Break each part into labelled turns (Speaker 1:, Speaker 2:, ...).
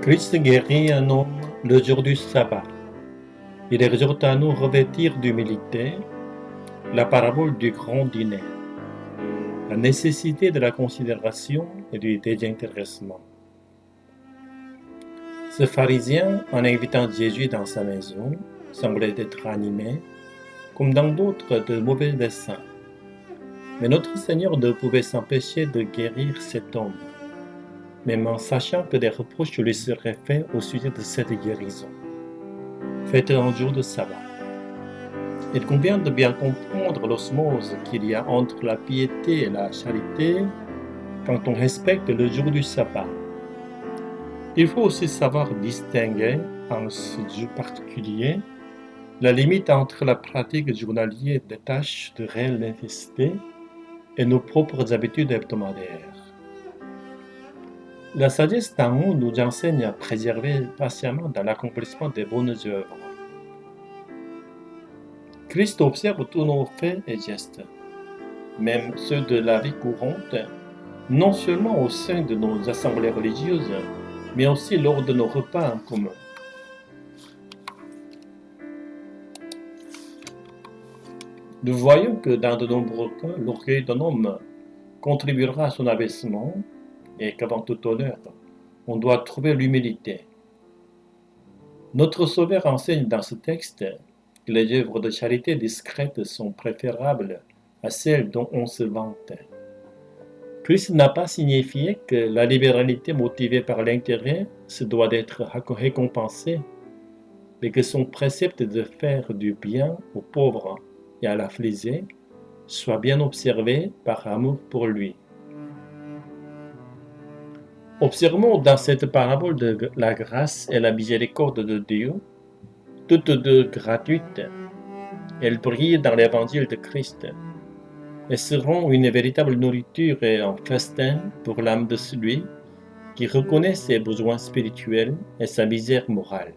Speaker 1: Christ guérit un homme le jour du sabbat. Il exhorte à nous revêtir d'humilité, la parabole du grand dîner, la nécessité de la considération et du désintéressement. Ce pharisien, en invitant Jésus dans sa maison, semblait être animé, comme dans d'autres, de mauvais desseins. Mais notre Seigneur ne pouvait s'empêcher de guérir cet homme, même en sachant que des reproches lui seraient faits au sujet de cette guérison, faite un jour de sabbat. Il convient de bien comprendre l'osmose qu'il y a entre la piété et la charité quand on respecte le jour du sabbat. Il faut aussi savoir distinguer, en ce jour particulier, la limite entre la pratique journalière des tâches de réelle nécessité et nos propres habitudes hebdomadaires. La sagesse d'en haut nous enseigne à préserver patiemment dans l'accomplissement des bonnes œuvres. Christ observe tous nos faits et gestes, même ceux de la vie courante, non seulement au sein de nos assemblées religieuses, mais aussi lors de nos repas en commun. Nous voyons que dans de nombreux cas, l'orgueil d'un homme contribuera à son abaissement et qu'avant tout honneur, on doit trouver l'humilité. Notre Sauveur enseigne dans ce texte que les œuvres de charité discrètes sont préférables à celles dont on se vante. Christ n'a pas signifié que la libéralité motivée par l'intérêt se doit d'être récompensée, mais que son précepte de faire du bien aux pauvres et à l'affligé soit bien observé par amour pour lui. Observons dans cette parabole de la grâce et la miséricorde de Dieu, toutes deux gratuites. Elles brillent dans l'évangile de Christ et seront une véritable nourriture et un festin pour l'âme de celui qui reconnaît ses besoins spirituels et sa misère morale.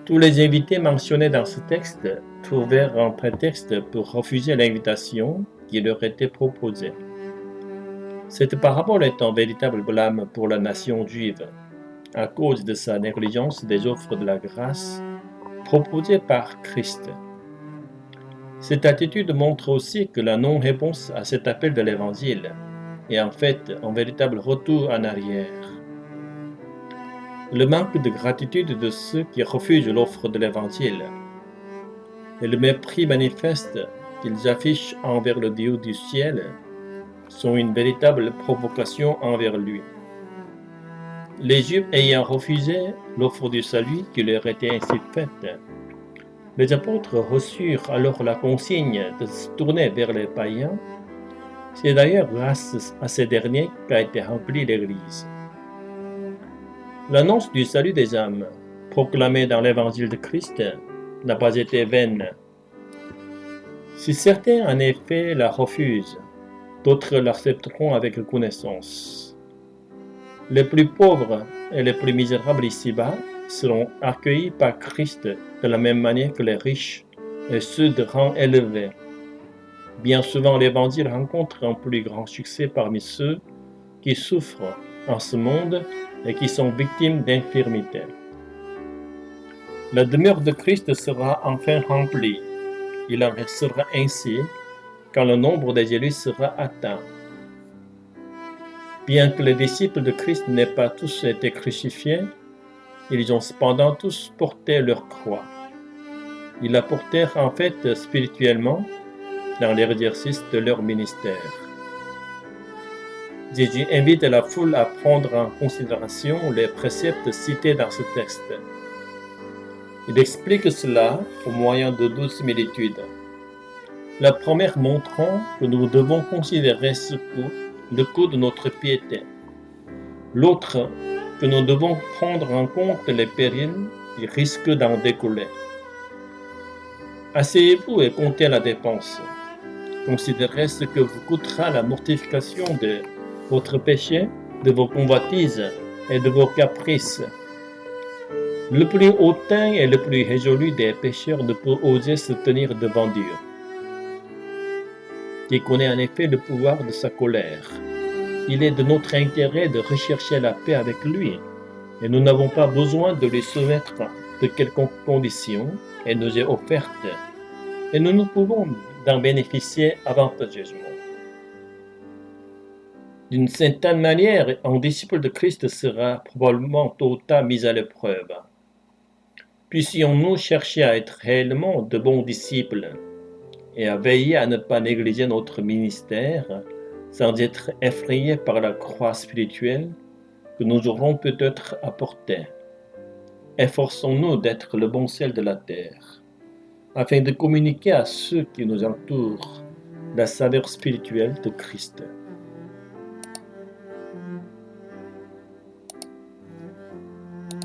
Speaker 1: Tous les invités mentionnés dans ce texte trouvèrent un prétexte pour refuser l'invitation qui leur était proposée. Cette parabole est un véritable blâme pour la nation juive, à cause de sa négligence des offres de la grâce proposées par Christ. Cette attitude montre aussi que la non-réponse à cet appel de l'Évangile est en fait un véritable retour en arrière. Le manque de gratitude de ceux qui refusent l'offre de l'Évangile et le mépris manifeste qu'ils affichent envers le Dieu du ciel sont une véritable provocation envers lui. Les Juifs ayant refusé l'offre du salut qui leur était ainsi faite, les apôtres reçurent alors la consigne de se tourner vers les païens. C'est d'ailleurs grâce à ces derniers qu'a été remplie l'Église. L'annonce du salut des âmes, proclamée dans l'Évangile de Christ, n'a pas été vaine. Si certains en effet la refusent, d'autres l'accepteront avec reconnaissance. Les plus pauvres et les plus misérables ici-bas seront accueillis par Christ de la même manière que les riches et ceux de rang élevé. Bien souvent, l'Évangile rencontre un plus grand succès parmi ceux qui souffrent en ce monde et qui sont victimes d'infirmités. La demeure de Christ sera enfin remplie. Il en restera ainsi quand le nombre des élus sera atteint. Bien que les disciples de Christ n'aient pas tous été crucifiés, ils ont cependant tous porté leur croix. Ils la portèrent en fait spirituellement dans l'exercice de leur ministère. Jésus invite la foule à prendre en considération les préceptes cités dans ce texte. Il explique cela au moyen de deux similitudes. La première montrant que nous devons considérer le coût de notre piété. L'autre, que nous devons prendre en compte les périls qui risquent d'en découler. Asseyez-vous et comptez la dépense. Considérez ce que vous coûtera la mortification de votre péché, de vos convoitises et de vos caprices. Le plus hautain et le plus résolu des pécheurs ne peut oser se tenir devant Dieu, qui connaît en effet le pouvoir de sa colère. Il est de notre intérêt de rechercher la paix avec lui, et nous n'avons pas besoin de lui soumettre de quelconque condition elle nous est offerte, et nous pouvons d'en bénéficier avantageusement. D'une certaine manière, un disciple de Christ sera probablement tôt ou tard mis à l'épreuve. Puissions-nous chercher à être réellement de bons disciples et à veiller à ne pas négliger notre ministère sans être effrayés par la croix spirituelle que nous aurons peut-être à porter. Efforçons-nous d'être le bon sel de la terre, afin de communiquer à ceux qui nous entourent la saveur spirituelle de Christ.